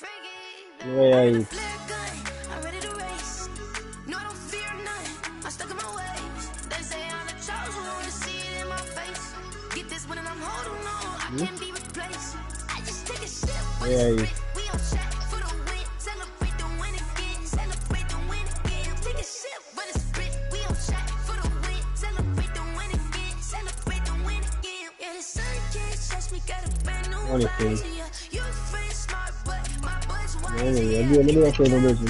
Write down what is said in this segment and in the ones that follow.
Where are you? Where are you? Honestly. Anyway, I'm doing a celebration.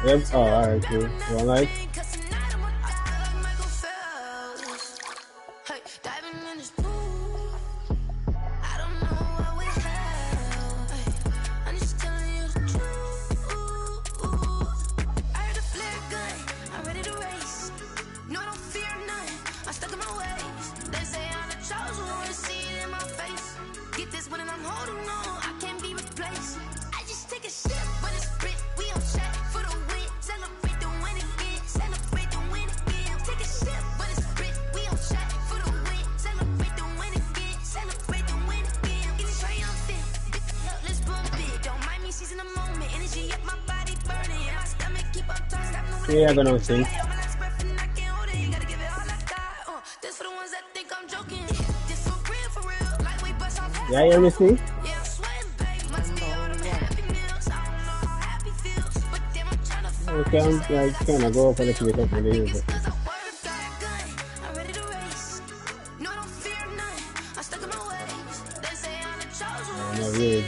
Yep. Oh, alright, cool. You alright? Yeah, I'm gonna sing. Yeah, you hear me sing? Okay, I'm like trying to go up a little bit up in the music. No, really.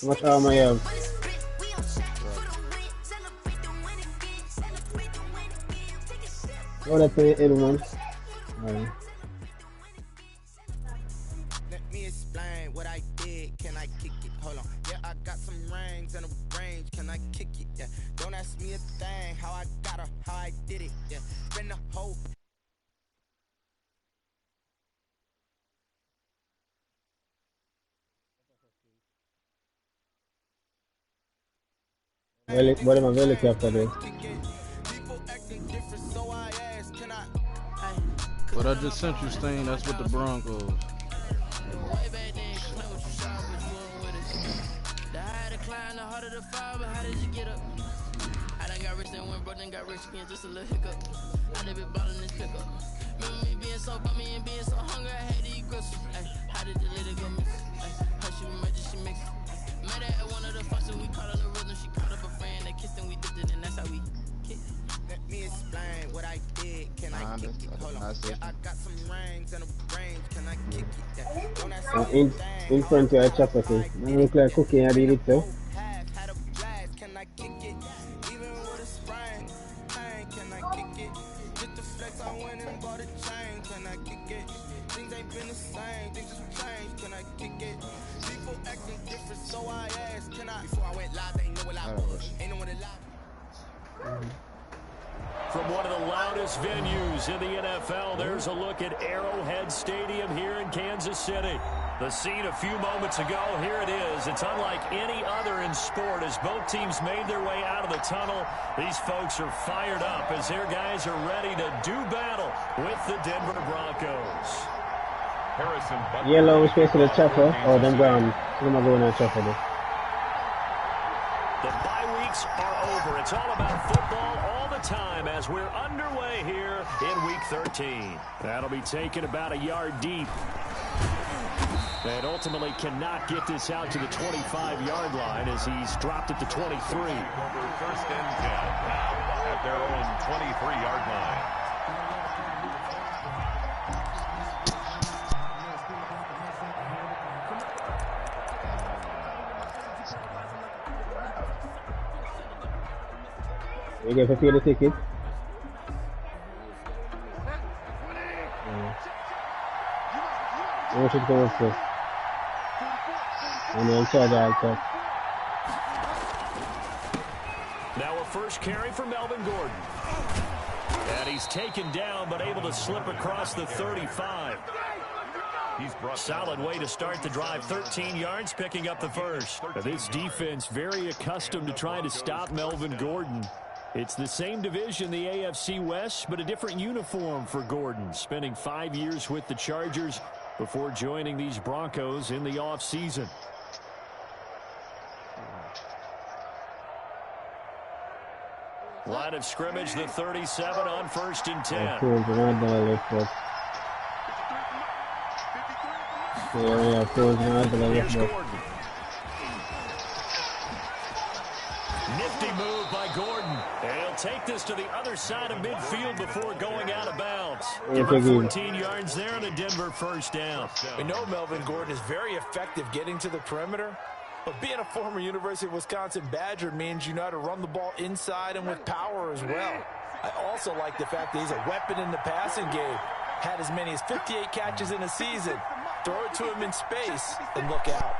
How much armor I have? Oh, that's the everyone. Alright. Let me explain what I did. Can I kick it? Hold on. Yeah, I got some rings and a range. Can I kick it? Yeah. Don't ask me a thing. How I got her, how I did it. Yeah. Spend the whole. What am I really after this? What I just sent you, Stain, that's with the Broncos. I done got rich and went broke and got rich again, just a little hiccup. I done been ballin' this pickup. Remember me being so bummy and being so hungry, I had to eat groceries. How did the lady go miss? How she remember she mixed. Met her at one of the functions, we caught on the rhythm. She caught up a friend, they kissed and we dipped it, and that's how we kicked. Let me explain what I did. Can I kick it? Hold on. Yeah, I got some rings and a range. Can I kick it? Yeah. Don't ask me In front of a chopper thing. I look like cooking, I did it too. had a blast. Can I kick it? Even with a sprain. Can I kick it? Just the flex, I went and bought a chain. Can I kick it? Things ain't been the same. Things just changed. Can I kick it? People acting different, so I asked. Can I? Before I went live, they knew what I was. Ain't no one alive. From one of the loudest venues in the NFL, there's a look at Arrowhead Stadium here in Kansas City. The scene a few moments ago, here it is. It's unlike any other in sport as both teams made their way out of the tunnel. These folks are fired up as their guys are ready to do battle with the Denver Broncos. Yellow space to the chopper, or them gone. I'm going to chopper there. The bye weeks are over. It's all about football all the time as we're underway here in Week 13. That'll be taken about a yard deep. And ultimately cannot get this out to the 25-yard line as he's dropped at the 23. First and 10 now at their own 23-yard line. You get to pay the ticket. How much it costs us? And then charge all that. Now a first carry for Melvin Gordon. And he's taken down but able to slip across the 35. Solid way to start the drive. 13 yards, picking up the first. This defense very accustomed to trying to stop Melvin Gordon. It's the same division, the AFC West, but a different uniform for Gordon. Spending 5 years with the Chargers, before joining these Broncos in the offseason. Line of scrimmage, the 37 on 1st and 10. Here's Gordon. Nifty move by Gordon. And he'll take this to the other side of midfield before going out of bounds. Give him 14 yards there and a Denver first down. We know Melvin Gordon is very effective getting to the perimeter. But being a former University of Wisconsin Badger means you know how to run the ball inside and with power as well. I also like the fact that he's a weapon in the passing game. Had as many as 58 catches in a season. Throw it to him in space and look out.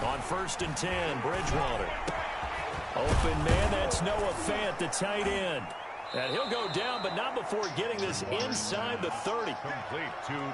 On 1st and 10, Bridgewater. Open man, that's Noah Fant, the tight end. And he'll go down, but not before getting this inside the 30.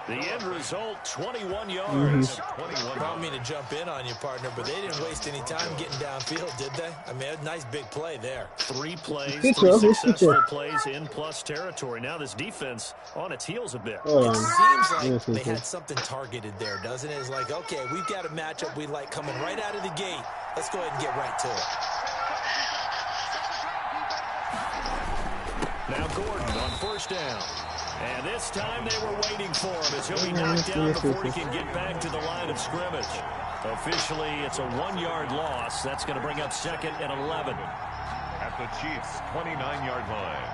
The end result, 21 yards. I don't mean to jump in on you, partner, but they didn't waste any time getting downfield, did they? I mean, a nice big play there. 3 plays, 3 successful plays in plus territory. Now this defense on its heels a bit. It seems like they had something targeted there, doesn't it? It's like, okay, we've got a matchup we like coming right out of the gate. Let's go ahead and get right to it. Now Gordon on 1st down. And this time they were waiting for him as he'll be knocked down before he can get back to the line of scrimmage. Officially, it's a 1-yard loss. That's going to bring up 2nd and 11. At the Chiefs' 29-yard line.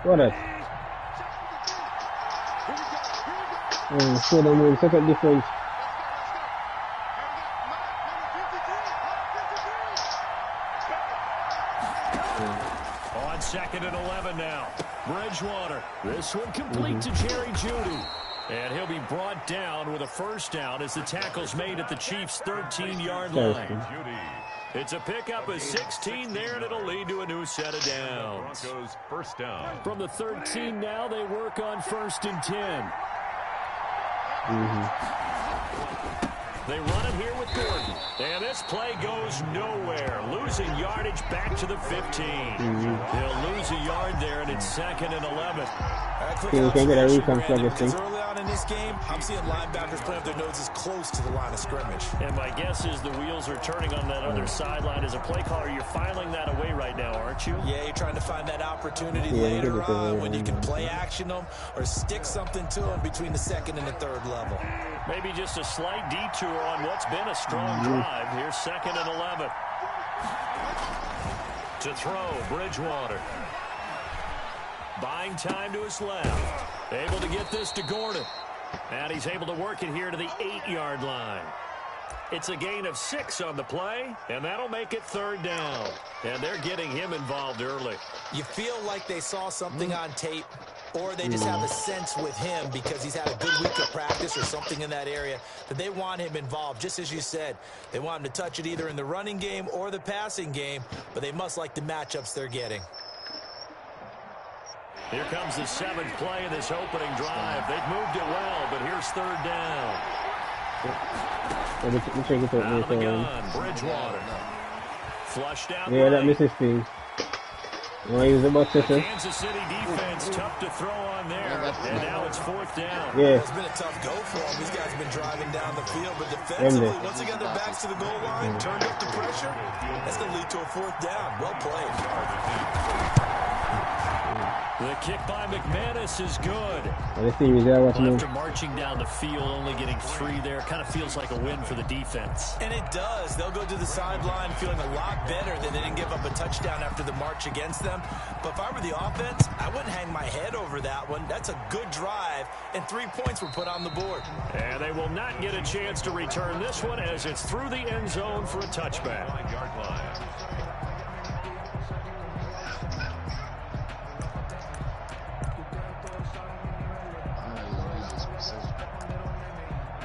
What else? So they move second difference. On 2nd and 11 now. Bridgewater. This one complete to Jerry Jeudy. And he'll be brought down with a first down as the tackle's made at the Chiefs' 13-yard line. It's a pickup of 16 there, and it'll lead to a new set of downs. Broncos first down. From the 13 now, they work on 1st and 10. They run it here with Gordon. And this play goes nowhere. Losing yardage back to the 15. They'll lose a yard there, and it's 2nd and 11. Because early on in this game, I'm seeing linebackers playing with their noses close to the line of scrimmage. And my guess is the wheels are turning on that other sideline. As a play caller, you're filing that away right now, aren't you? Yeah, you're trying to find that opportunity later on when you can play action them or stick something to them between the 2nd and the 3rd level. Maybe just a slight detour on what's been a strong drive. Here's 2nd and 11. To throw, Bridgewater. Buying time to his left. Able to get this to Gordon. And he's able to work it here to the 8-yard line. It's a gain of 6 on the play, and that'll make it 3rd down. And they're getting him involved early. You feel like they saw something on tape, or they just have a sense with him because he's had a good week of practice or something in that area that they want him involved. Just as you said, they want him to touch it either in the running game or the passing game, but they must like the matchups they're getting. Here comes the 7th play of this opening drive. They've moved it well, but here's 3rd down. Out of the gun, Bridgewater. Flushed out. Yeah, that misses thing. Kansas City defense tough to throw on there, and now it's 4th down. Yeah. It's been a tough go for them. These guys have been driving down the field, but defensively, once again, their backs to the goal line, turned up the pressure. That's going to lead to a 4th down. Well played. The kick by McManus is good. After marching down the field, only getting 3 there, kind of feels like a win for the defense. And it does. They'll go to the sideline feeling a lot better that they didn't give up a touchdown after the march against them. But if I were the offense, I wouldn't hang my head over that one. That's a good drive, and 3 points were put on the board. And they will not get a chance to return this one as it's through the end zone for a touchback. 9-yard line.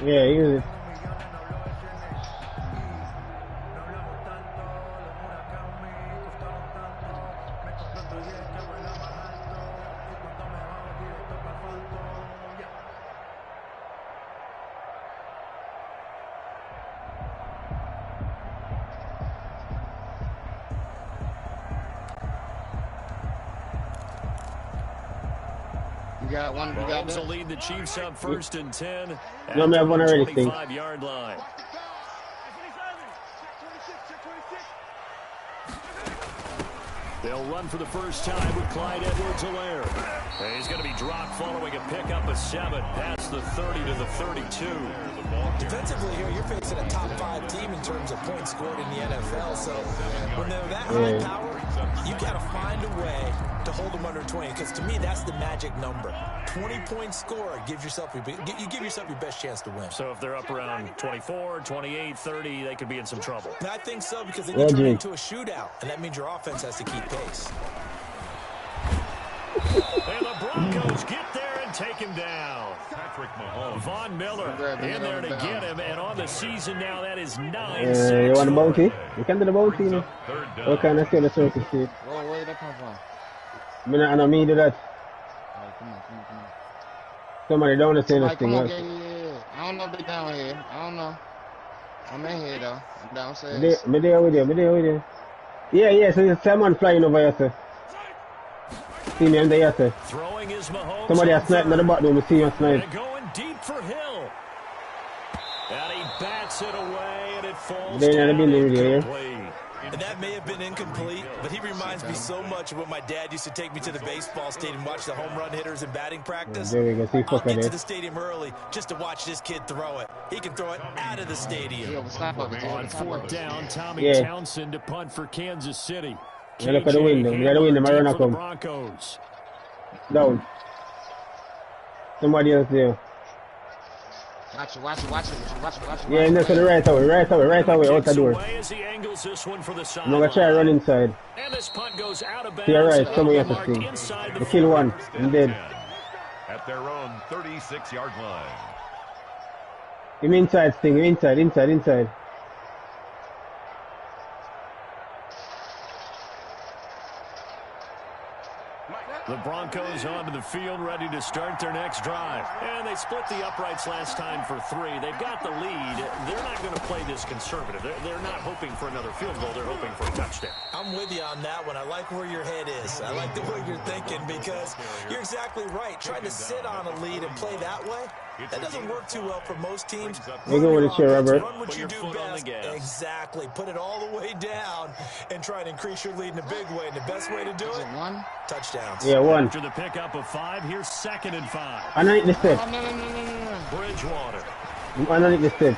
Yeah, he was. You got one. You got Mahomes will that. lead the Chiefs up 1st and 10 at No, me have one the already, 25-yard line. They'll run for the first time with Clyde Edwards-Helaire. He's going to be dropped following a pickup of 7 past the 30 to the 32. Defensively here, you're facing a top 5 team in terms of points scored in the NFL. So when they're that high power, you got to find a way to hold them under 20. Because to me, that's the magic number. 20-point score gives yourself you give yourself your best chance to win. So if they're up around 24, 28, 30, they could be in some trouble. And I think so, because then you turn into a shootout, and that means your offense has to keep pace. And the Broncos get there and take him down. Von Miller in there to get him, and on the season now, that is 9-6. You want the bounty? You can do the bounty. What kind of the circus here? Where did that come from? I don't mean to that. Right, come on. Somebody don't say this thing. Yeah. I don't know if they down here. I don't know. I'm in here though. I'm downstairs. Me there with you. Yeah, so there's someone flying over here, sir. See me, I'm there, sir. Throwing his Mahomes. Somebody has sniped in the back door. We see you snipe. They're going deep for Hill. And he bats it away, and it falls down. And that may have been incomplete, but he reminds me so much of when my dad used to take me to the baseball stadium and watch the home run hitters in batting practice. There we go. See, I'll get to the stadium early just to watch this kid throw it. He can throw it out of the stadium. On 4th down, Tommy Townsend to punt for Kansas City. Look at the window. We got the window. My runner come. Broncos. Down. Somebody else there. Watch it. Yeah, and that's the right away, out the door. As he angles this one for the I'm going to try to run inside. And this punt goes out of bounds. Yeah, right, somebody else has seen. They kill one. I'm dead. At their own 36-yard line. Him inside, Sting. Inside. The Broncos onto the field, ready to start their next drive. And they split the uprights last time for 3. They've got the lead. They're not going to play this conservative. They're not hoping for another field goal. They're hoping for a touchdown. I'm with you on that one. I like where your head is. I like the way you're thinking, because you're exactly right. Trying to sit on a lead and play that way, that doesn't work too well for most teams. We're going with the chair, Robert. Run what you do best. Exactly. Put it all the way down and try and increase your lead in a big way. And the best way to do it, touchdowns. Yeah, 1. After the pickup of 5, here's 2nd and 5. Underneath the step. Bridgewater. Underneath the step.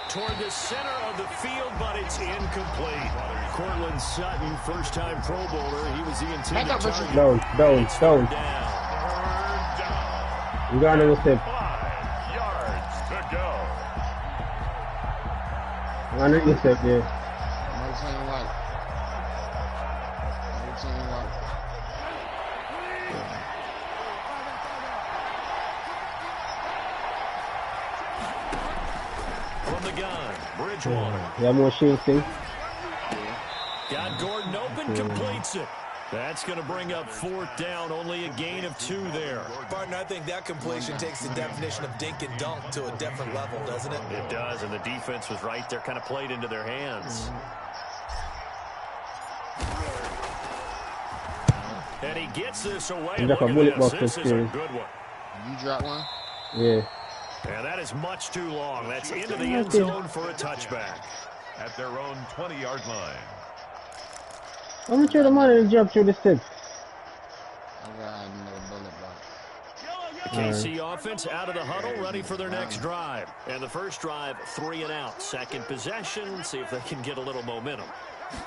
Toward the center of the field, but it's incomplete. Cortland Sutton, first-time Pro Bowler. He was the intended target. Down. You got on the step. 5 yards to go. Underneath the step, yeah. From the gun, Bridgewater. Yeah, more shooting. Got Gordon open, completes it. That's going to bring up 4th down, only a gain of 2 there. Partner, I think that completion takes the definition of dink and dunk to a different level, doesn't it? It does, and the defense was right there, kind of played into their hands. And he gets this away. Look at this. This is a good one. You drop one? Yeah. And that is much too long. That's into the end zone for a touchback. At their own 20-yard line. I'm going to try the money to jump through the steps. The KC offense out of the huddle, ready for their next drive. And the first drive, 3 and out. Second possession, see if they can get a little momentum.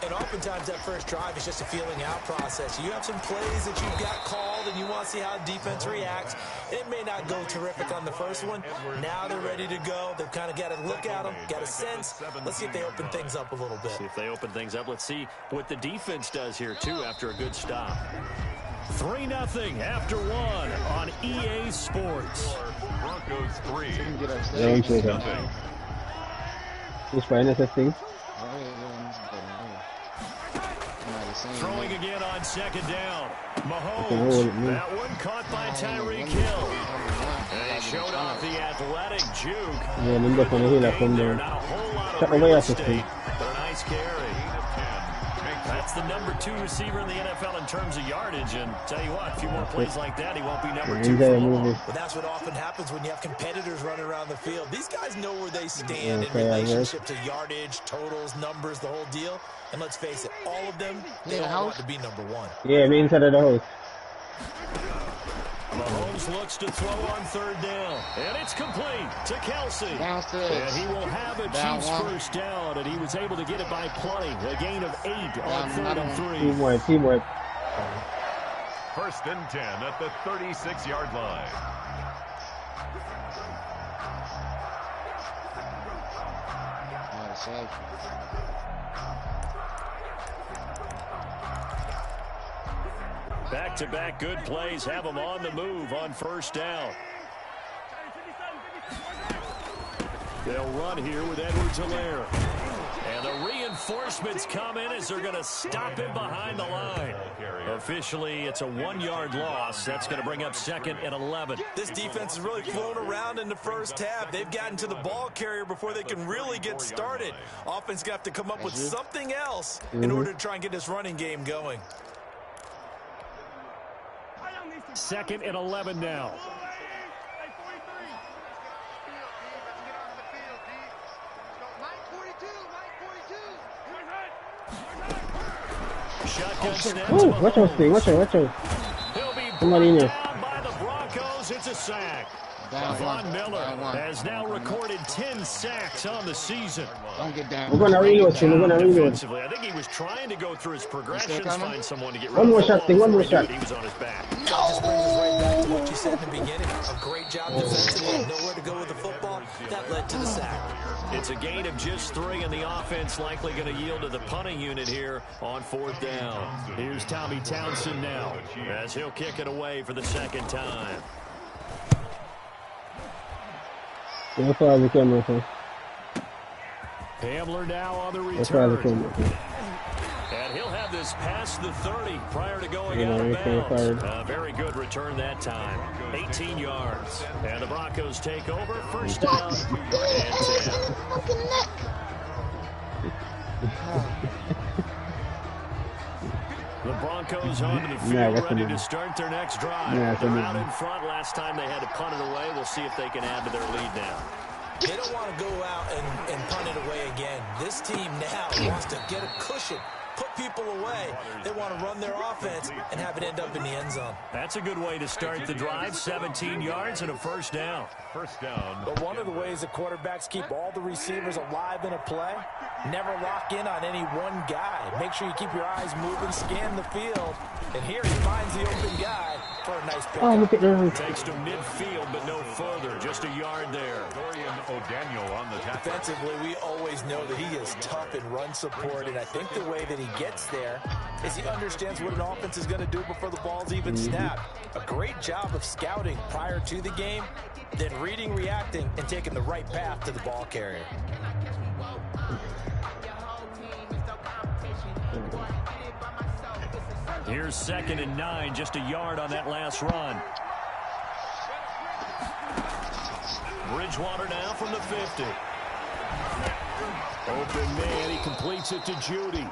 And oftentimes that first drive is just a feeling out process. You have some plays that you've got called and you want to see how the defense reacts. It may not go terrific on the first one. Now they're ready to go. They've kind of got to look at them, got a sense. Let's see if they open things up a little bit. See if they open things up. Let's see what the defense does here, too, after a good stop. 3-0 after 1 on EA Sports. Broncos 3. Yeah, he's fine at that thing. Throwing again on 2nd down. Mahomes. That one caught by Tyreek Hill. And he showed off the athletic juke. Yeah, I'm going to heal from there. Not a whole lot Check of real away estate, at but a nice carry. That's the number 2 receiver in the NFL in terms of yardage. And tell you what, a few more plays like that, he won't be number 2 for long. Well, that's what often happens when you have competitors running around the field. These guys know where they stand in relationship to yardage, totals, numbers, the whole deal. And let's face it, all of them, they all want to be number 1. Yeah, me inside of the house. Mahomes looks to throw on 3rd down. And it's complete to Kelsey. Downstairs. And he will have a Chiefs first down, and he was able to get it by plenty. A gain of 8 on 3rd and 3. Teamwork. 1st and 10 at the 36-yard line. Back-to-back good plays have them on the move on 1st down. They'll run here with Edwards-Helaire. And the reinforcements come in as they're going to stop him behind the line. Officially, it's a 1-yard loss. That's going to bring up 2nd and 11. This defense has really flown around in the first half. They've gotten to the ball carrier before they can really get started. Offense going to have to come up with something else in order to try and get this running game going. 2nd and 11 now. Shotgun snap. Watch out, Sting. Watch out. He'll be brought in down by the Broncos. It's a sack. Von Miller has now recorded 10 sacks on the season. Don't get down. We're going to reload him. We're going to reload. I think he was trying to go through his progressions, find someone to get rid One of more the shot, ball Sting. One more before he shot. knew He was on his back. That just brings us right back to what you said in the beginning. A great job defensively, nowhere to go with the football. That led to the sack. It's a gain of just 3, and the offense likely going to yield to the punting unit here on 4th down. Here's Tommy Townsend now as he'll kick it away for the 2nd time. That's why the camera, sir. Hamler now on the That's why the return. camera. And he'll have this past the 30 prior to going out of bounds. A very good return that time. 18 yards. And the Broncos take over. 1st down and 10. The Broncos onto the field ready to start their next drive. They're out in front. Last time they had to punt it away. We'll see if they can add to their lead now. They don't want to go out and punt it away again. This team now wants to get a cushion, put people away. They want to run their offense and have it end up in the end zone. That's a good way to start the drive. 17 yards and a 1st down. 1st down. But one of the ways that quarterbacks keep all the receivers alive in a play, never lock in on any one guy. Make sure you keep your eyes moving, scan the field. And here he finds the open guy for a nice pickup. Oh, look at that. Takes to midfield, but no further. Just a yard there. Dorian O'Daniel on the tackle. Defensively, we always know that he is tough in run support, and I think the way that he gets there is he understands what an offense is going to do before the ball's even snapped. A great job of scouting prior to the game, then reading, reacting, and taking the right path to the ball carrier. Here's 2nd and 9, just a yard on that last run. Bridgewater now from the 50. Open man, he completes it to Judy.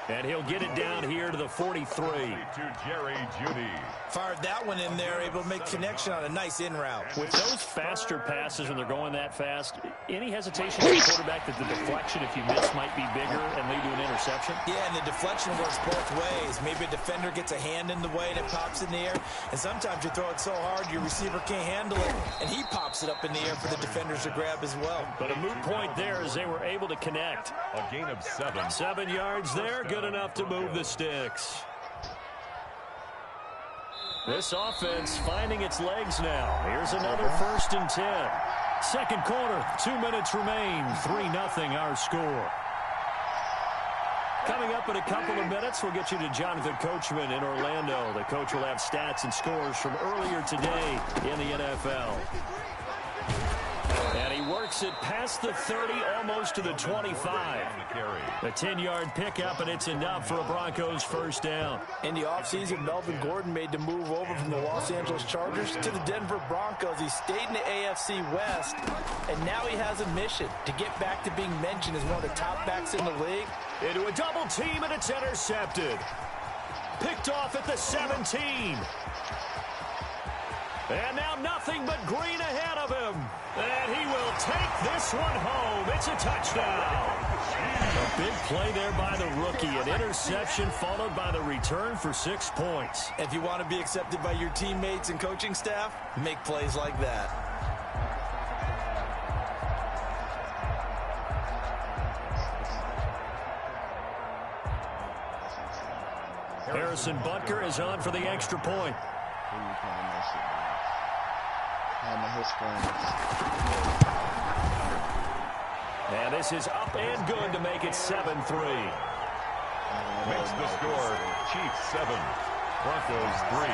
And he'll get it down here to the 43. To Jerry Judy. Fired that one in there, able to make connection on a nice in route. With those faster passes when they're going that fast, any hesitation for the quarterback that the deflection, if you miss, might be bigger and lead to an interception? Yeah, and the deflection works both ways. Maybe a defender gets a hand in the way and it pops in the air. And sometimes you throw it so hard your receiver can't handle it, and he pops it up in the air for the defenders to grab as well. But a moot point there as they were able to connect. A gain of 7. 7 yards there, good enough to move the sticks. This offense finding its legs now. Here's another 1st and 10. Second quarter, 2 minutes remain. 3-0 our score. Coming up in a couple of minutes, we'll get you to Jonathan Coachman in Orlando. The coach will have stats and scores from earlier today in the NFL. And he works it past the 30, almost to the 25. A 10-yard pickup, and it's enough for a Broncos first down. In the offseason, Melvin Gordon made the move over from the Los Angeles Chargers to the Denver Broncos. He stayed in the AFC West, and now he has a mission to get back to being mentioned as one of the top backs in the league. Into a double team, and it's intercepted. Picked off at the 17. And now nothing but green ahead of him. And he will take this one home. It's a touchdown. A big play there by the rookie. An interception followed by the return for 6 points. If you want to be accepted by your teammates and coaching staff, make plays like that. Harrison Butker is on for the extra point. And this is up and good to make it 7-3. Makes the score Chiefs 7, Broncos 3.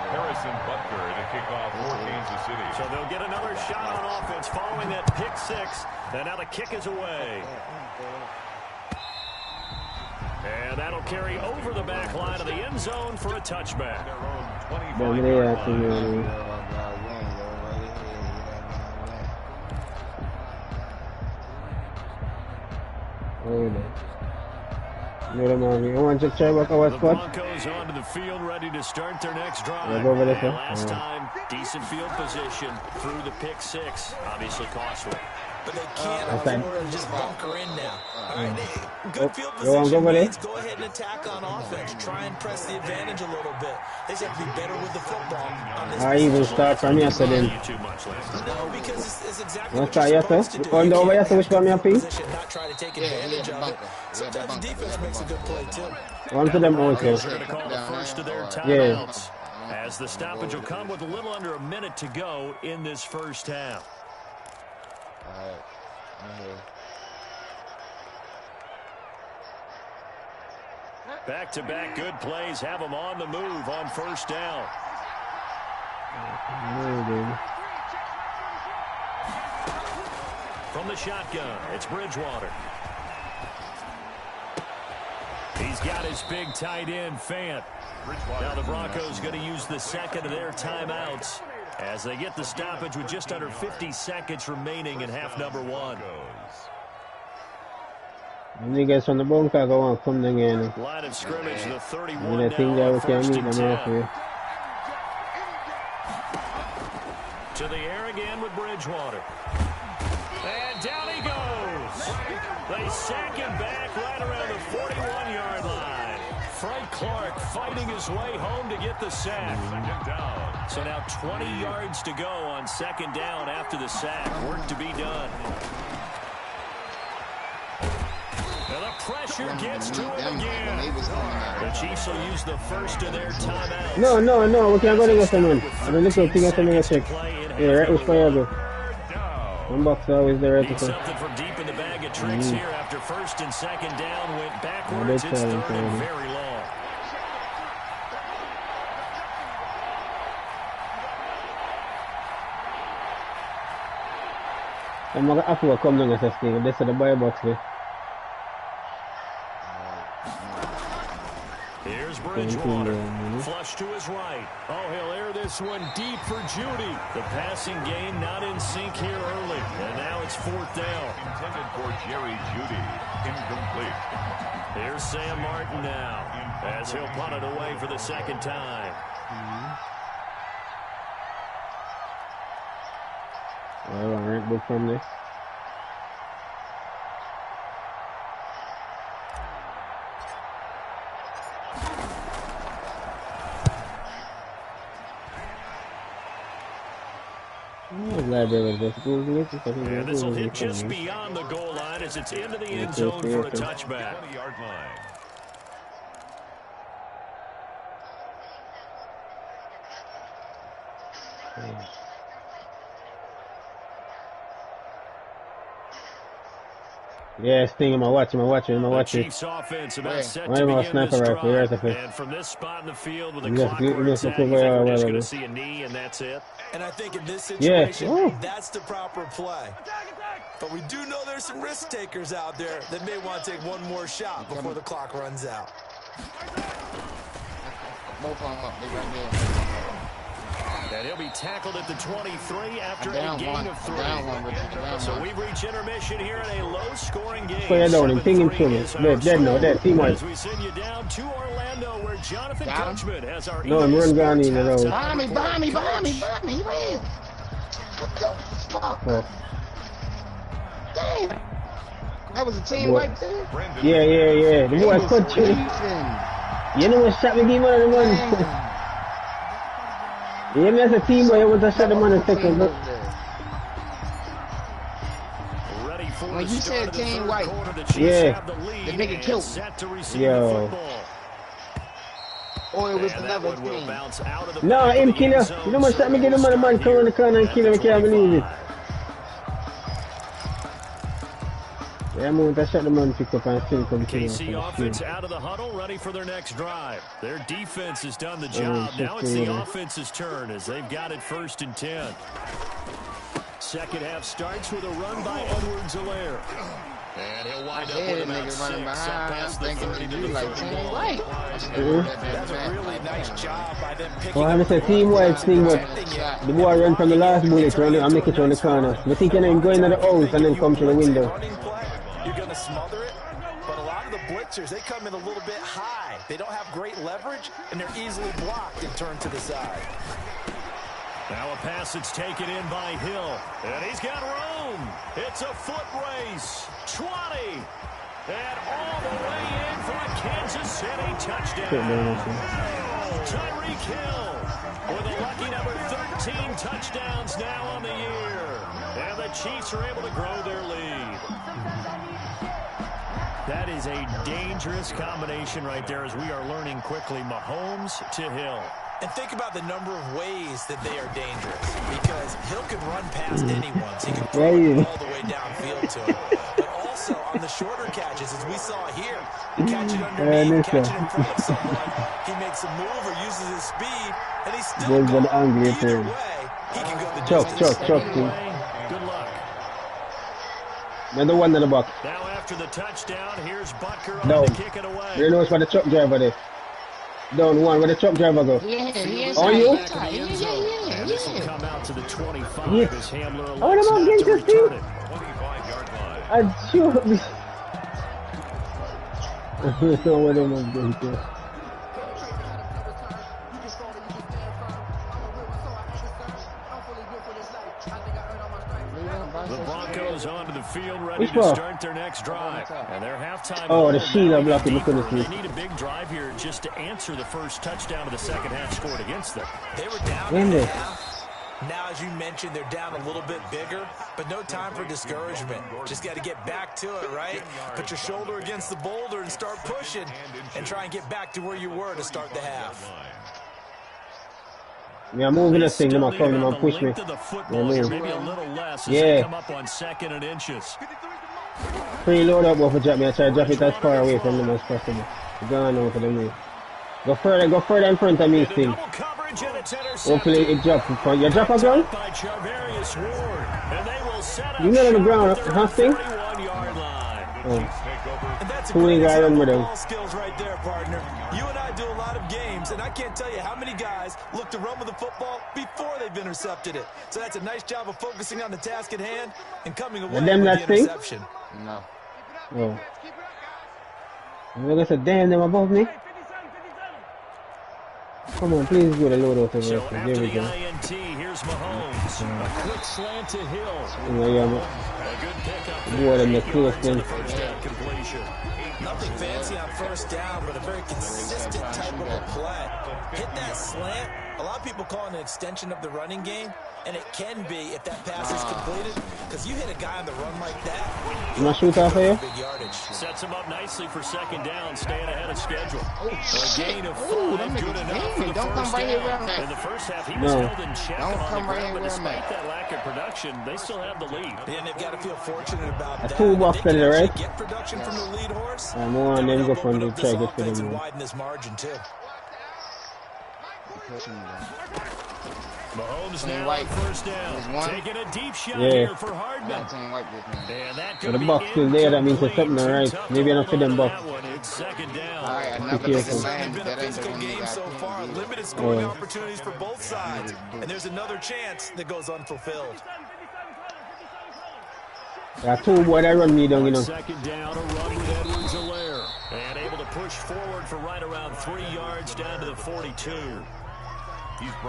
Harrison Butker to kick off for Kansas City. So they'll get another shot on offense following that pick six. And now the kick is away. And that'll carry over the back line of the end zone for a touchback. The Broncos onto the field, ready to start their next drive. Last time, decent field position through the pick six. Obviously costly. But they can't afford to just bunker in now. All right, good field position means go ahead and attack on offense. Try and press the advantage a little bit. They just have to be better with the football. I even start from yesterday. No, because it's exactly what you're supposed to do. On the over yesterday, which one me happy? Not try to take advantage of it. Sometimes the defense makes a good play, too. One to them also. They're going to call the first of their timeouts. As the stoppage will come with a little under a minute to go in this first half. Back-to-back good plays have them on the move on first down. From the shotgun, it's Bridgewater. He's got his big tight end, Fant. Now the Broncos going to use the second of their timeouts as they get the stoppage with just under 50 seconds remaining in half number one. You guys from the Broncos go on, come down here. Line of scrimmage, the 31 I think that now, we can first meet and them 10. To the air again with Bridgewater. And down he goes. They sack him back right around the 41-yard line. Frank Clark fighting his way home to get the sack. Second down. So now 20 yards to go on second down after the sack. Work to be done. And the pressure gets to him again. The Chiefs will use the first of their timeouts. No, we can't go to get someone. I don't look at the thing I check. Yeah, right with fire. One box always there right to something from deep in the bag of tricks here after first and second down went backwards. It's third and very long. I'm going to have to come down at this thing. This is the buy box there. Here's Bridgewater. Flush to his right. Oh, he'll air this one deep for Judy. The passing game not in sync here early. And now it's fourth down. Intended for Jerry Judy. Incomplete. Here's Sam Martin now as he'll punt it away for the second time. All right, good from this. And this will hit just beyond the goal line as it's into the end zone for a touchback. 20-yard line. Yeah, Sting, I'm watching. The Chiefs offense about set to begin this drive. And from this spot in the field with the clock where it's at, you think we're just going to see a knee and that's it? And I think in this situation, that's the proper play. But we do know there's some risk takers out there that may want to take one more shot before the clock runs out. Both of them up, they right there. And he'll be tackled at the 23 after a gain of 3. So we've reached intermission here in a low-scoring game. As we send you down to Orlando, where Jonathan Coachman has our No, I'm running down in the road. Behind me. What the fuck? Damn. That was a team right there. Yeah. The boy cut you. You know what shot me game on the one? Yeah, me as a team boy, I want to shot the man in second. When you said Kane White, yeah, the nigga killed me. Yo. Or it was another team. No, him killer. You know what shot me get the man come on the corner and kill him, I can't believe it. Yeah, I'm going to shut the man pick up and still come to KC offense out of the huddle, ready for their next drive. Their defense has done the job. Now it's the offense's turn as they've got it 1st and 10. Second half starts with a run by Edwards-Helaire. And he'll wind up with about 6 up past the 30 to the 31. That's a really nice job by them picking up. Well, I team wide thing, but the boy run from the last bullet and make it on the corner. I think I'm going to the house and then come to the window. You're going to smother it, but a lot of the blitzers, they come in a little bit high. They don't have great leverage, and they're easily blocked and turned to the side. Now a pass that's taken in by Hill, and he's got room. It's a foot race. 20, and all the way in for a Kansas City touchdown. Tyreek Hill with a lucky number 13 touchdowns now on the year, and the Chiefs are able to grow their lead. That is a dangerous combination right there as we are learning quickly. Mahomes to Hill. And think about the number of ways that they are dangerous, because Hill can run past anyone, so he can throw it all the way downfield to him. But also on the shorter catches, as we saw here, he catch it underneath, catch it in front of someone, he makes a move or uses his speed, and he's still going. Either way, he can go the distance. Good luck. Another one in the box. Now after the touchdown, here's Butker on to kick it away. You know it's for the truck driver there. Down one where the truck driver go. Yeah. Are you? And this will come out to the 25 as Hamler elects not to return it. 25-yard line. I'd shoot me. I don't know what I'm going to do. The Broncos onto the field ready to start their next drive. And their halftime. The Sheila blocking. Look at this. They need a big drive here just to answer the first touchdown of the second half scored against them. They were down in the half. Now, as you mentioned, they're down a little bit bigger, but no time for discouragement. Just got to get back to it, right? Put your shoulder against the boulder and start pushing and try and get back to where you were to start the half. Yeah, I'm moving this thing, I'm coming, I'm push me. Maybe a little less as they come up on 2nd and inches. Preload up off a drop me, I try to drop it as far away from them as possible. Go on over the way. Go further in front of me, Sting. Hopefully it drops in front. You drop a ground? You know on the ground, huh, Sting? Oh. Too many guys on with them. Skills right there, partner. You and I do a lot of games, and I can't tell you how many guys look to run with the football before they've intercepted it. So that's a nice job of focusing on the task at hand and coming away with the interception. No. Oh. Like I said, damn them above me. Come on, please go to load out of so there we go. INT, here's Mahomes. A quick slant to Hill. Yeah, a good pickup. Boy, them the close thing. Nothing fancy on first down, but a very consistent type of a play. Hit that slant, A lot of people call it an extension of the running game, and it can be if that pass is completed, because you hit a guy on the run like that. You want to shoot off of you? Big yardage. Sets him up nicely for second down, staying ahead of schedule. Oh, A gain of 5, good enough for the don't come first right here down. where I'm In the at. first half, he was held in check Don't on the come right ground, here but where I'm despite at. that lack of production, they still have the lead. And they've got to feel fortunate about that. toolbox If they to can the actually right. get production from the lead horse, I'm on that them would go help from open the up this try to get to offense them. and widen this margin too. Mahomes Team now white. on first down. There's one. Taking a deep shot Yeah. here for Hardman. Got team white this man. And that So could the be box still there, that means there's incomplete. something alright. Too tough to Maybe enough for hold them on to box. that one. It's second down. All right, another Be big careful. land. Been a That ain't the physical one you game got so pinned, far. dude. Limited scoring Yeah. opportunities for both sides. And there's another chance that goes unfulfilled. There are two boys that run me down, you know. Second down, a run with Edwards-Helaire. And able to push forward for right around 3 yards down to the 42.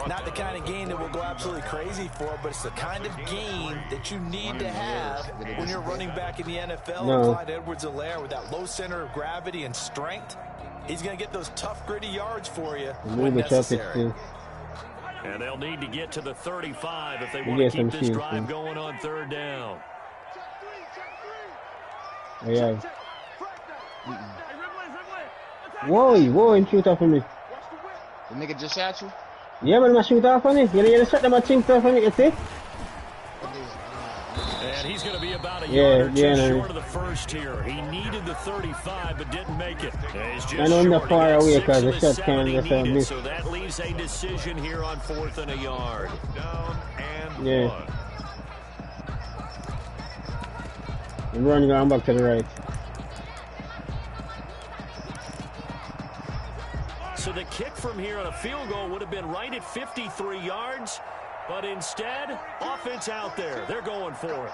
Not the kind of game that will go absolutely crazy for, but it's the kind of game that you need to have when you're running back in the NFL. No. Clyde Edwards-Helaire with that low center of gravity and strength. He's going to get those tough, gritty yards for you when Move the traffic necessary. still. And they'll need to get to the 35 if they You want to get some keep this shield, drive too. going on third down. Oh, yeah. Whoa, him shoot off of me. The nigga just shot you? Yeah, man, I shoot off on me. You shot them, I chinked off on me, you see? And he's going to be about a Yeah, yard or two yeah, no. short of the first here. He needed the 35, but didn't make it. And he's just I know I'm not short. far He got away 6 'cause of the the shot 7 can't he just needed, miss. so that leaves a decision here on 4th and a yard. Down and Yeah. 1. I'm running around back to the right. So the kick from here on a field goal would have been right at 53 yards, but instead, offense out there. They're going for it.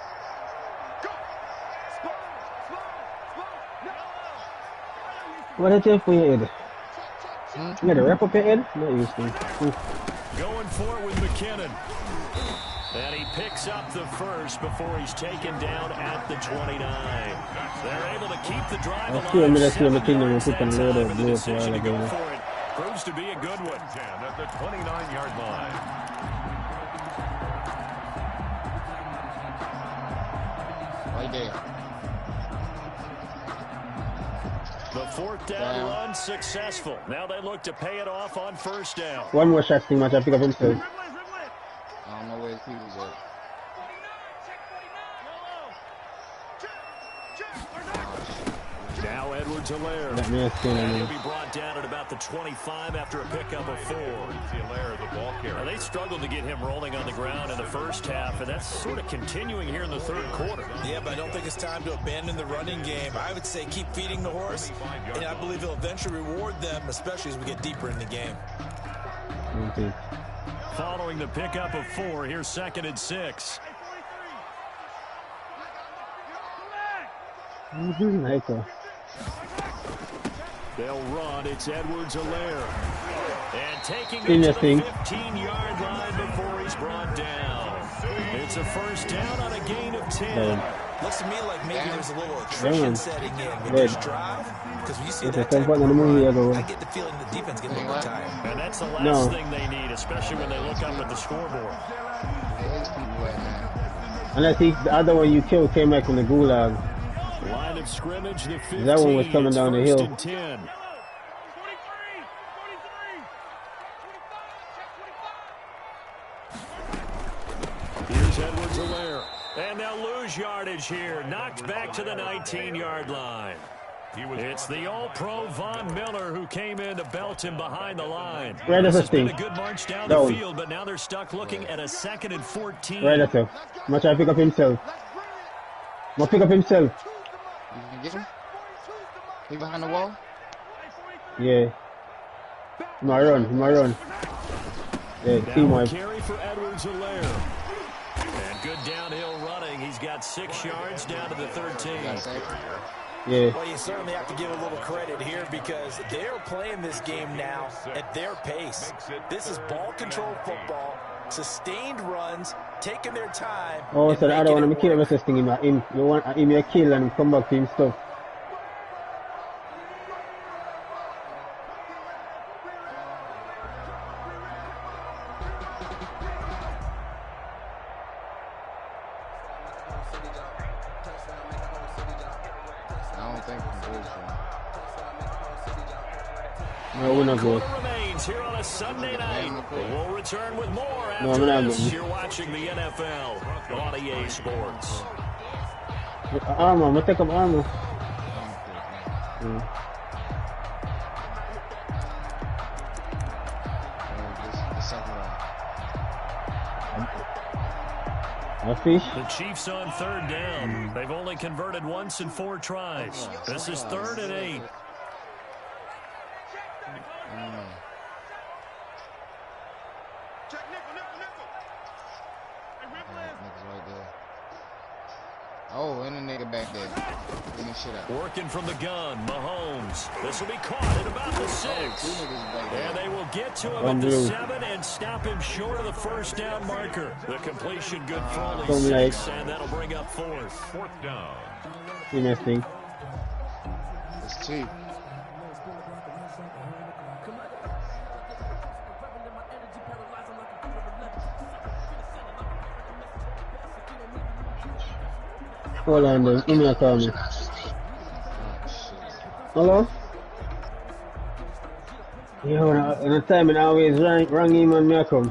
What is it for your head? You got to wrap up your head? Not used to. Going for it with McKinnon. And he picks up the first before he's taken down at the 29. They're able to keep the drive I see him, alive. I see him, 7 McKinnon, yards and put them that loaded, time, and the loaded decision to for go all for it proves to be a good one. 10 at the 29-yard line. Right there. The 4th down run successful. Now they look to pay it off on first down. One more shot, Sting, match. I pick up himself. I don't know where his people's at. Now Edwards-Helaire. Let me ask you, And he'll man. be brought down at about the 25 after a pickup of 4. Edwards-Helaire, the ball Now, carrier. they struggled to get him rolling on the ground in the first half, and that's sort of continuing here in the third quarter. Yeah, but I don't think it's time to abandon the running game. I would say keep feeding the horse, and I believe he'll eventually reward them, especially as we get deeper in the game. Okay. Following the pickup of 4, here's 2nd and 6. Nice. They'll run. It's Edwards-Helaire. And taking it Interesting. to the 15-yard line before he's brought down. It's a first down on a gain of 10. Looks to me like maybe there's a little Damn. attrition setting in with Good. this drive. Because when you see It's that a type point of in the movie, run, I I go. get the feeling the defense getting a little tired. And that's the last No. thing they need, especially when they look up at the scoreboard. Where his people at now? Unless the other one you killed came back from the gulag. Line of scrimmage, the 15. That one was coming It's down the first hill. and 10. Here's Edwards-Helaire. And they'll lose yardage here. Knocked back to the 19-yard line. It's the All-Pro Von Miller who came in to belt him behind the line. Right This at has been 15. a good march down Down. the field, but now they're stuck looking at a 2nd and 14. Right at him. Match, I pick up himself. I'll pick up himself. You can get him? He behind the wall? Yeah. He might run. Yeah, team Now a wipe. carry for Edwards-Helaire. And good downhill running. He's got 6 yards down to the 13. Yeah. Well, you certainly have to give a little credit here because they're playing this game now at their pace. This is ball control football, sustained runs, taking their time. Oh, and so the other making one, it I'm killing work. assisting him. You want him a kill and come back to him stuff. I don't think I'm good for him. No, we're not good. Quarter remains here on a Sunday night. We'll return with more No, after we're not this. good. You're watching the NFL on EA Sports. Armor, I'm gonna take up armor. A fish. The Chiefs on third down. They've only converted once in 4 tries. This is 3rd and 8. Oh, and a nigga back there. Get his shit out. Working from the gun, Mahomes. This will be caught at about the 6. And they will get to him at the 7 and stop him short of the first down marker. The completion good for only 6, and that'll bring up 4th. 4th down. See my thing. It's cheap. Hold on, then. Give me a call me. Hello? Yeah, in the time I always rang him and me I come.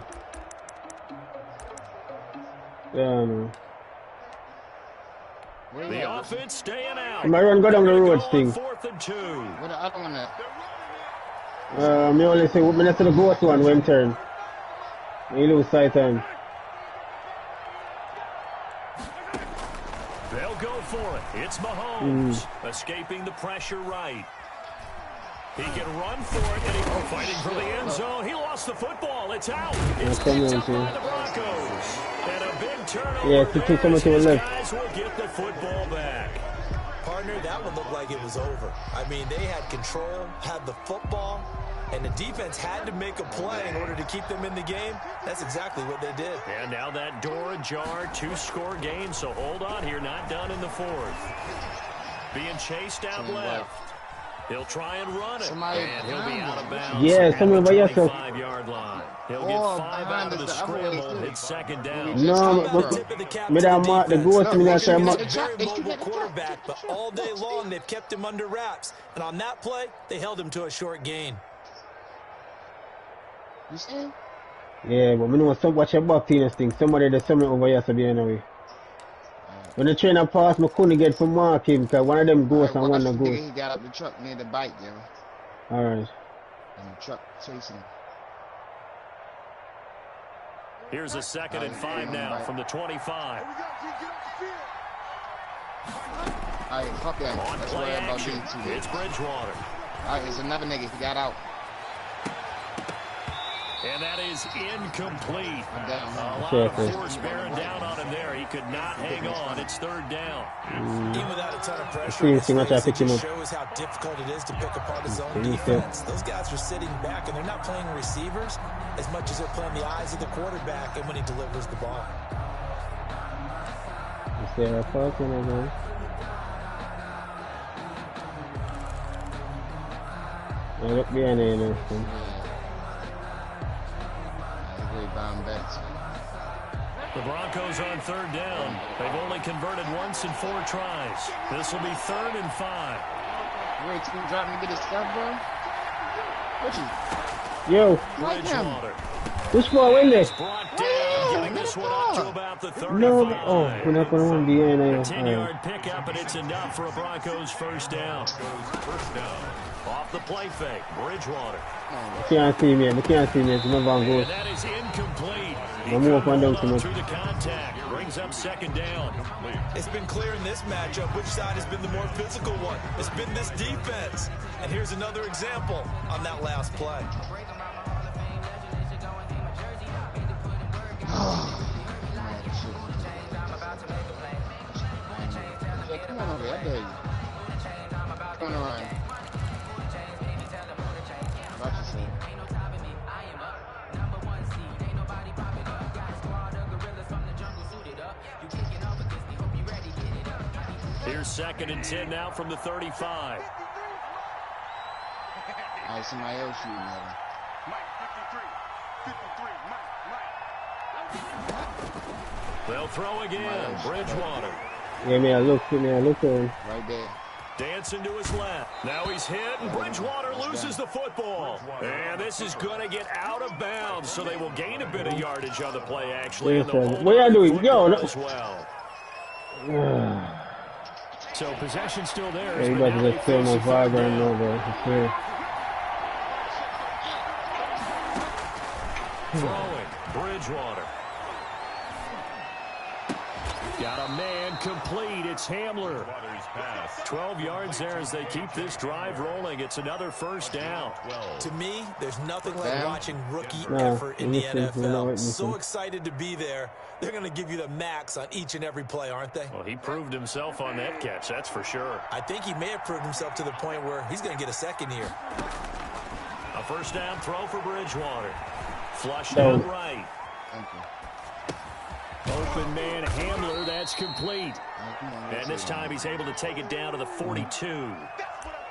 Yeah, no. The offense staying out. My run go down the road thing. 4th and 2. What the other one at? Me only say, when I see the goat one when turn. You lose sight time. They'll go for it. It's Mahomes escaping the pressure right. He can run for it, and he's fighting for the end zone. He lost the football. It's out. It's picked up by the Broncos. And a big turnover. Yeah, to take someone to the left. Guys will get the football back. Partner, that one looked like it was over. I mean, they had control, had the football, and the defense had to make a play in order to keep them in the game. That's exactly what they did. And now that door ajar, 2-score game, so hold on here, not done in the 4th. Being chased out left. He'll try and run it, and he'll be out of bounds. Yeah, somebody by yourself. 25-yard line. He'll get 5 out of the scramble. It's 2nd down. No, me that mark the ghost. Me that say mark. Very mobile quarterback, but all day long they've kept him under wraps. And on that play, they held him to a short gain. You see? Yeah, but me know some watch your back to this thing. Somebody that's something over here to be anyway. When the trainer passed, I couldn't get from mark him because one of them ghosts and one of the ghosts. He got up the truck near the bike, yo. Alright. And the truck chasing him. Here's a 2nd and 5 now from the 25. Alright, fuck that. On That's play about action, it's Bridgewater. Alright, there's another nigga. He got out. And that is incomplete. I'm down. A lot of force bearing down on him there. He could not hang on. It's 3rd down. Even without a ton of pressure, it just shows how difficult it is to pick apart his own defense. Those guys are sitting back, and they're not playing receivers as much as they're playing the eyes of the quarterback and when he delivers the ball. Is there a fault in it, man? I look behind there, you know. The Broncos on 3rd down. They've only converted once in 4 tries. This will be 3rd and 5. Wait, you can drop me to get his stuff, bro? What you? Yo. Bridgewater. Which ball in there? Brought down, getting this one up to about the 35. No, oh, we're not going to want to be in there. 10-yard pickup, and it's enough for a Broncos first down. Off the play fake, Bridgewater. You can't see me. You can't see me. It's not going to go. And that is incomplete. I'm more fun down to me. Through the contact, brings up 2nd down. It's been clear in this matchup which side has been the more physical one. It's been this defense. And here's another example on that last play. Come on over here, I dare you. Come on around. Watch yourself. Here's 2nd and 10 now from the 35. Alright, somebody else shooting at him. They'll throw again. Bridgewater. Yeah, me I look on. Right there. Dancing to his left. Now he's hit, and Bridgewater loses the football. And this is going to get out of bounds, so they will gain a bit of yardage on the play, actually. And they'll hold what are you doing? Yo, no. as well. So possession still there. Everybody's just still no vibrant over. Throwing, Bridgewater. Got a man complete. It's Hamler. 12 yards there as they keep this drive rolling. It's another first down. To me, there's nothing like watching rookie effort in the NFL. So excited to be there. They're going to give you the max on each and every play, aren't they? Well, he proved himself on that catch, that's for sure. I think he may have proved himself to the point where he's going to get a second here. A first down throw for Bridgewater. Flushed out right. Thank you. Open man Hamler, that's complete. And this time he's able to take it down to the 42.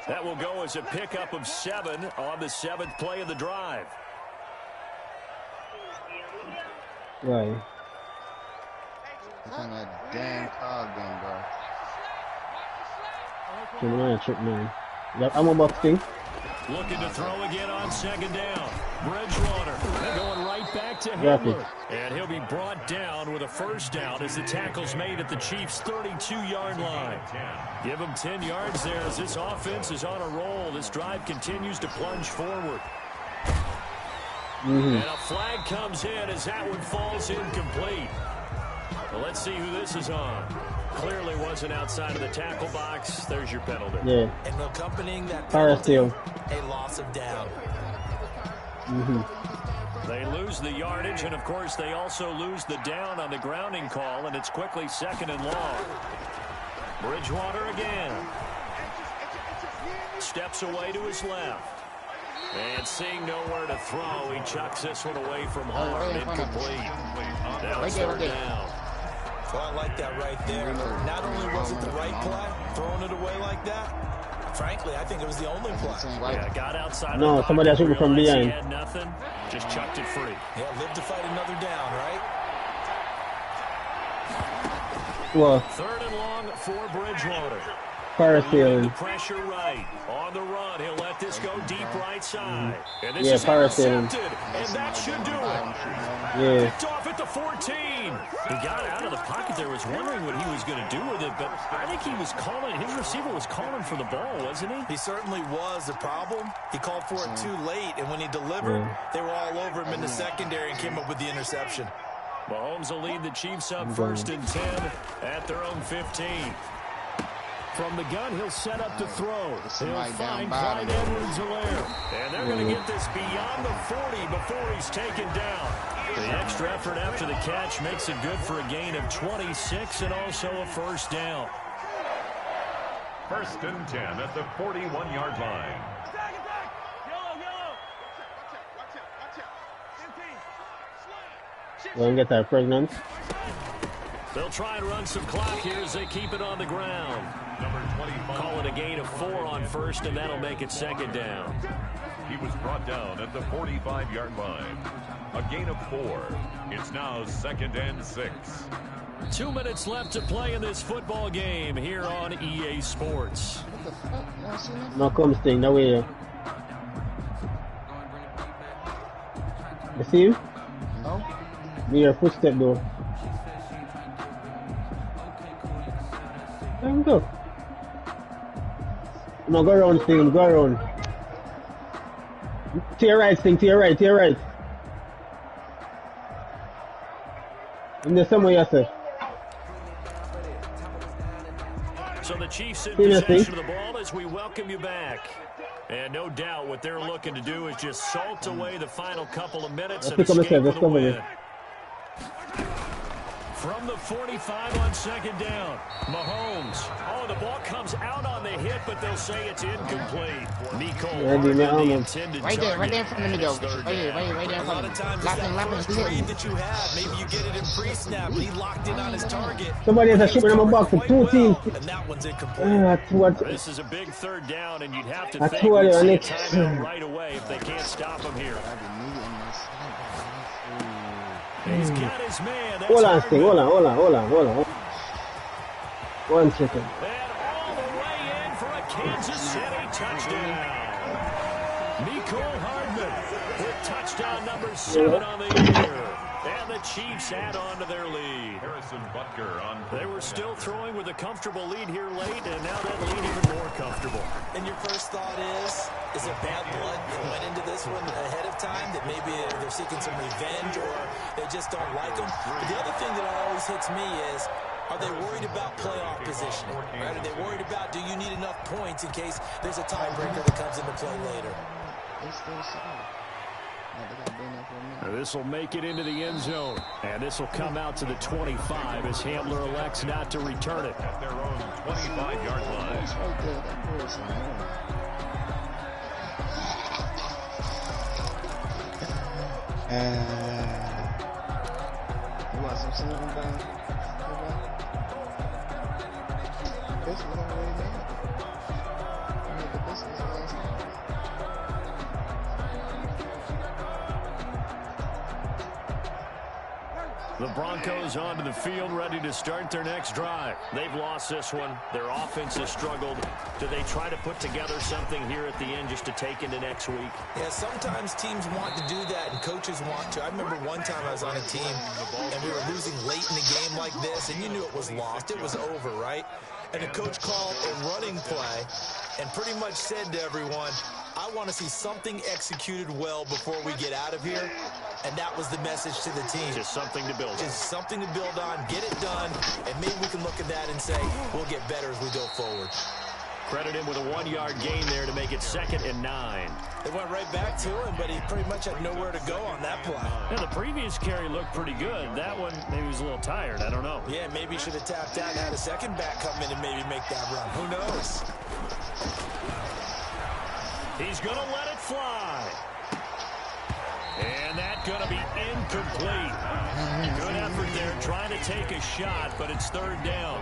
That will go as a pickup of 7 on the 7th play of the drive. Right. It's on that damn car game, bro. I'm a box thing. Looking to throw again on second down. Bridgewater going right back to Hamler. And he'll be brought down with a first down as the tackle's made at the Chiefs' 32-yard line. Give him 10 yards there as this offense is on a roll. This drive continues to plunge forward. And a flag comes in as that one falls incomplete. Well, let's see who this is on. Clearly wasn't outside of the tackle box. There's your penalty. Yeah. And accompanying that penalty, a loss of down. They lose the yardage, and of course they also lose the down on the grounding call, and it's quickly 2nd and long. Bridgewater again. Steps away to his left. And seeing nowhere to throw, he chucks this one away from home. Incomplete. Now it's 3rd down. Well, I like that right there. Not only was it the right play, throwing it away like that, frankly, I think it was the only play. Yeah, got outside. No, somebody else shooting from behind. He had nothing, just chucked it free. Yeah, live to fight another down, right? Well, 3rd and long for Bridgewater. Parasailing. Pressure right. On the run, he'll let this go deep right side. And this is parasailing. intercepted, and that should do it. Yeah. Picked off at the 14. He got out of the pocket there, was wondering what he was going to do with it, but I think he was calling, his receiver was calling for the ball, wasn't he? He certainly was. The problem, he called for it too late, and when he delivered, they were all over him in the secondary and came up with the interception. Mahomes will lead the Chiefs up 1st and 10 at their own 15. From the gun, he'll set up to throw. He'll find Clyde Edwards-Helaire. And they're going to get this beyond the 40 before he's taken down. The extra effort after the catch makes it good for a gain of 26 and also a first down. 1st and 10 at the 41-yard line. We'll get that pregnant. They'll try and run some clock here as they keep it on the ground. Call it a gain of 4 on 1st, and that'll make it 2nd down. He was brought down at the 45-yard line. A gain of 4. It's now 2nd and 6. 2 minutes left to play in this football game here on EA Sports. What the fuck? No come sting, no way. You see him? No. Near your footstep though. Let him go. No, go around, Sting, go around. To your right, Sting, to your right, to your right. In the somewhere yourself. So the Chiefs in possession of the ball as we welcome you back. And no doubt what they're looking to do is just salt away the final couple of minutes and escape with a win. From the 45 on 2nd down, Mahomes. Oh, the ball comes out on the hit, but they'll say it's incomplete. Right there in front of me, though. Right there in front of me. First read that you have, maybe you get it in pre-snap. He locked in on his target. Somebody has a shooting on my box for 2 teams. And that one's incomplete. This is a big 3rd down, and you'd have to think we'd see a timeout right away if they can't stop him here. He's got his man. Hold on, Sting. Hold on. 1 second. And all the way in for a Kansas City touchdown. Nicole Hardman with touchdown number 7 on the year. And the Chiefs add on to their lead. They were still throwing with a comfortable lead here late, and now that lead even more comfortable. And your first thought is it bad blood that went into this one ahead of time, that maybe they're seeking some revenge or they just don't like them? But the other thing that always hits me is, are they worried about playoff positioning? Right? Are they worried about, do you need enough points in case there's a tiebreaker that comes into play later? This will make it into the end zone, and this will come out to the 25 as Hamler elects not to return it. At their own 25-yard line. You want some cinnamon bun? This was already made. I made the biscuits last night. The Broncos onto the field, ready to start their next drive. They've lost this one. Their offense has struggled. Do they try to put together something here at the end just to take into next week? Yeah, sometimes teams want to do that and coaches want to. I remember one time I was on a team and we were losing late in the game like this, and you knew it was lost. It was over, right? And the coach called a running play and pretty much said to everyone, I want to see something executed well before we get out of here. And that was the message to the team. Just something to build on. Just something to build on, get it done, and maybe we can look at that and say, we'll get better as we go forward. Credit him with a 1-yard gain there to make it 2nd and 9. They went right back to him, but he pretty much had nowhere to go on that play. Yeah, the previous carry looked pretty good. That one, maybe he was a little tired. I don't know. Yeah, maybe he should have tapped out and had a second back come in and maybe make that run. Who knows? He's going to let it fly. And that's going to be incomplete. Good effort there, trying to take a shot, but it's 3rd down.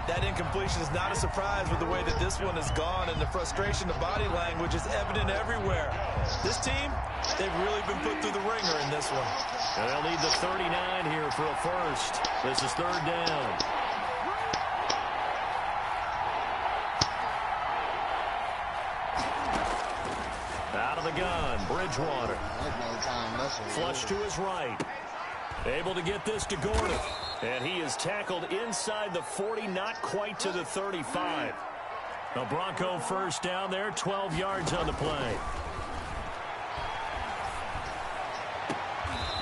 That incompletion is not a surprise with the way that this one has gone, and the frustration, the body language is evident everywhere. This team, they've really been put through the ringer in this one. And they'll need the 39 here for a first. This is 3rd down. Out of the gun, Bridgewater. Flush to his right. Able to get this to Gordon. And he is tackled inside the 40, not quite to the 35. The Bronco first down there, 12 yards on the play.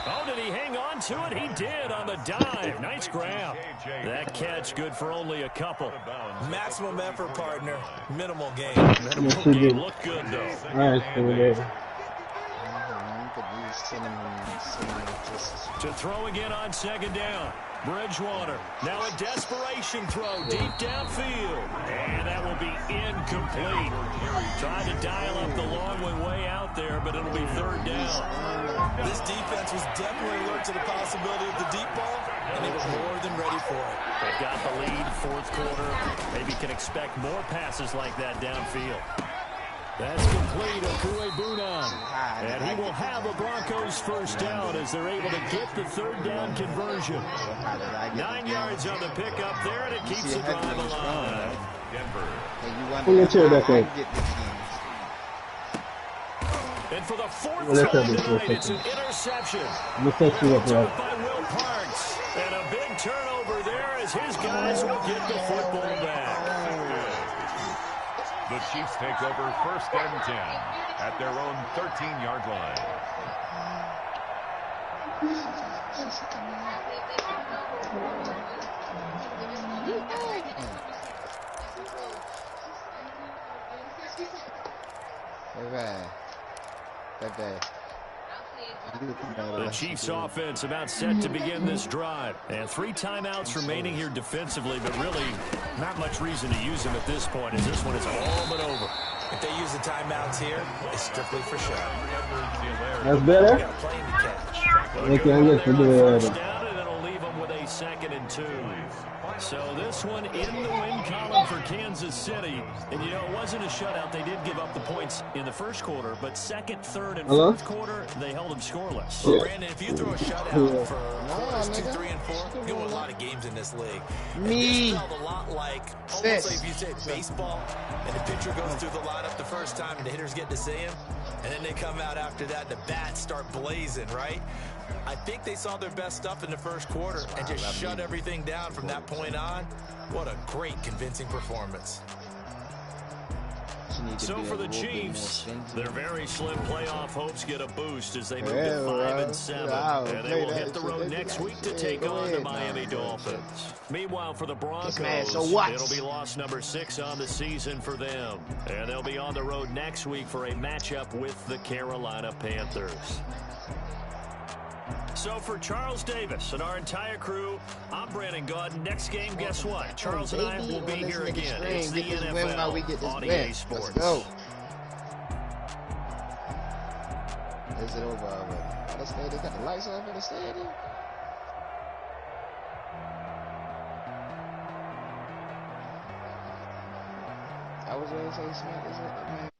Oh, did he hang on to it? He did on the dive. Nice grab. That catch good for only a couple. Maximum effort, partner. Minimal gain. Minimal gain looked good, though. All right, To throw again on 2nd down. Bridgewater. Now a desperation throw deep downfield. And that will be incomplete. Trying to dial up the long way out there, but it'll be 3rd down. This defense was definitely alert to the possibility of the deep ball, and they were more than ready for it. They've got the lead, 4th quarter. Maybe can expect more passes like that downfield. That's complete, Okuebunan. And he will have a Broncos first down as they're able to get the 3rd down conversion. 9 yards on the pickup there, and it keeps the drive alive. And for the 4th time tonight, it's an interception. Took by Will Parks. And a big turnover there as his guys will get the football back. The Chiefs take over 1st and 10 at their own 13-yard line. The Chiefs offense about set to begin this drive. And 3 timeouts remaining here defensively, but really not much reason to use them at this point as this one is all but over. If they use the timeouts here, it's strictly for show. That's better. Playing to catch. They can get to do it. First down, and it'll leave them with a 2nd and 2. So this one in the win column for Kansas City. And, you know, it wasn't a shutout. They did give up the points in the first quarter, but second, third, and fourth quarter, they held them scoreless. Well, Brandon, if you throw a shutout for quarters 2, 3, and 4, you win a lot of games in this league. And this felt a lot like, almost like if you said baseball, and the pitcher goes through the lineup the first time, and the hitters get to see him, and then they come out after that, and the bats start blazing, right? I think they saw their best stuff in the first quarter and just shut everything down from that point on. What a great, convincing performance. So for the Chiefs, their very slim playoff hopes get a boost as they move to 5-7. And they will hit the road next week to take on the Miami Dolphins. Meanwhile, for the Broncos, it'll be loss number 6 on the season for them. And they'll be on the road next week for a matchup with the Carolina Panthers. So for Charles Davis and our entire crew, I'm Brandon Gaudin. Next game, guess what? Charles and I will be here again. It's the NFL on EA Sports. Let's go. Is it over already? Let's stay. They got the lights off in the stadium. I was going to say, Smack, is it?